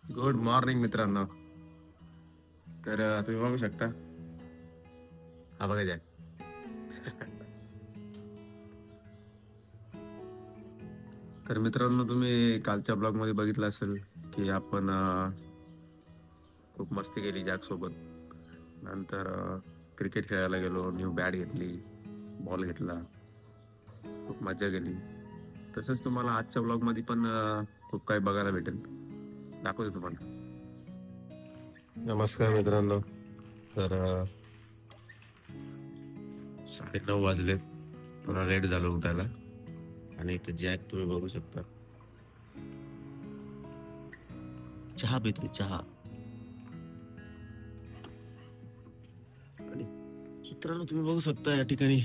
Good morning मित्रांनो. तर तुम्ही बघू शकता, हा बघा जॅक. तर मित्रांनो, तुम्ही कालच्या ब्लॉग मध्ये बघितलं असेल की आपण खूप मस्ती केली जॅक सोबत. नंतर क्रिकेट खेळायला गेलो, न्यू बॅट घेतली, बॉल घेतला, खूप मजा केली. तसंच तुम्हाला आजच्या ब्लॉग मध्ये पण खूप काही बघायला भेटेल, दाखवतो तुम्हाला. नमस्कार मित्रांनो. तर 9:30 वाजले, थोडा लेट झालो उठायला. आणि इथे जॅक तुम्ही बघू शकता, चहा पितोय चहा. आणि मित्रांनो, तुम्ही बघू शकता या ठिकाणी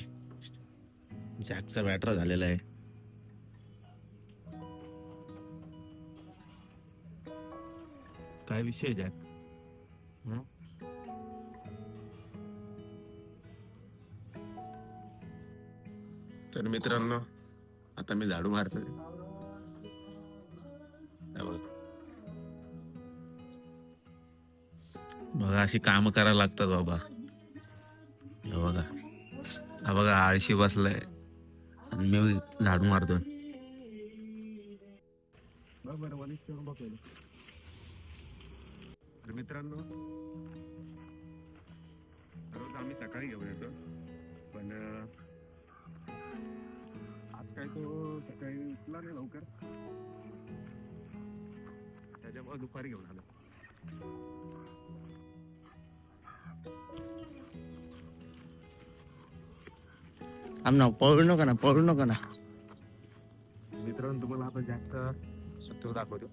जॅकचा बॅटरा झालेला आहे. काय विषय आहे, जॅक? हं? तर मित्रांनो, आता मी झाडू मारतोय. हे बघा. बघा, अशी काम करायला लागतात बाबा. हे बघा, हा बघा आळशी बसलाय आणि मी झाडू मारतोय. तर मित्रांनो, रोज आम्ही सकाळी घेऊन येतो, पण आज काय तो सकाळी उठला नाही लवकर, त्याच्यामुळे दुपारी घेऊन आलो. आमना पळू नका ना, पळू नका ना. मित्रांनो, तुम्हाला आता जास्त सत्व दाखवतो.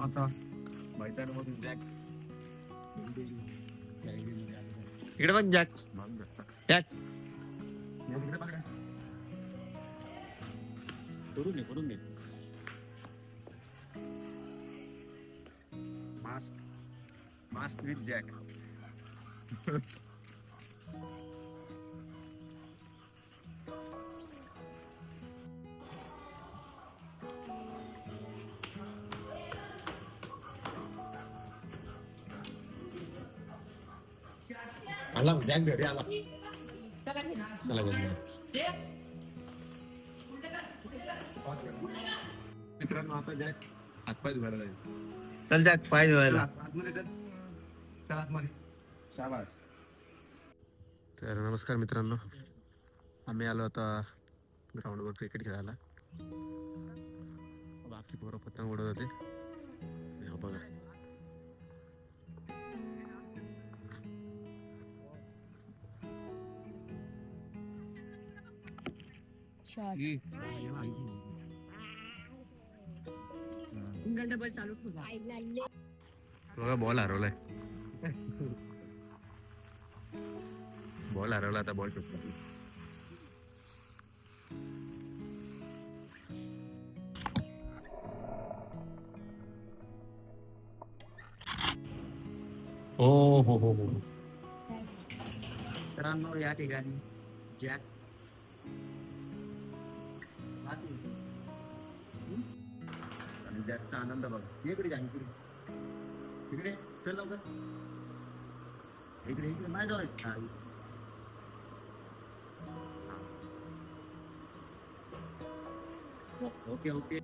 आता मैदानामधून जॅक इकडे बघ जॅक, जॅक. करून दे. Mask with Jack. आला जॅक घरी आला. चला घरी. मित्रांनो, आता जॅक हातपाय धुवायला जाईल. चल जॅक, पाय धुवायला. शाबास. तर नमस्कार मित्रांनो, आम्ही आलो आता ग्राउंडवर क्रिकेट खेळायला. बाकी पोरं पतंग उडवत होते. हे बघा. बघा, बॉल हरवलाय. बॉल हरवला, आता बॉल सुटला. हो. मित्रांनो, या ठिकाणी जॅक आणि जॅकचा आनंद बघा. इकडे जा, इकडे इकडे चल लवकर. इकडे इकडे माझ्या जवळ. Okay okay.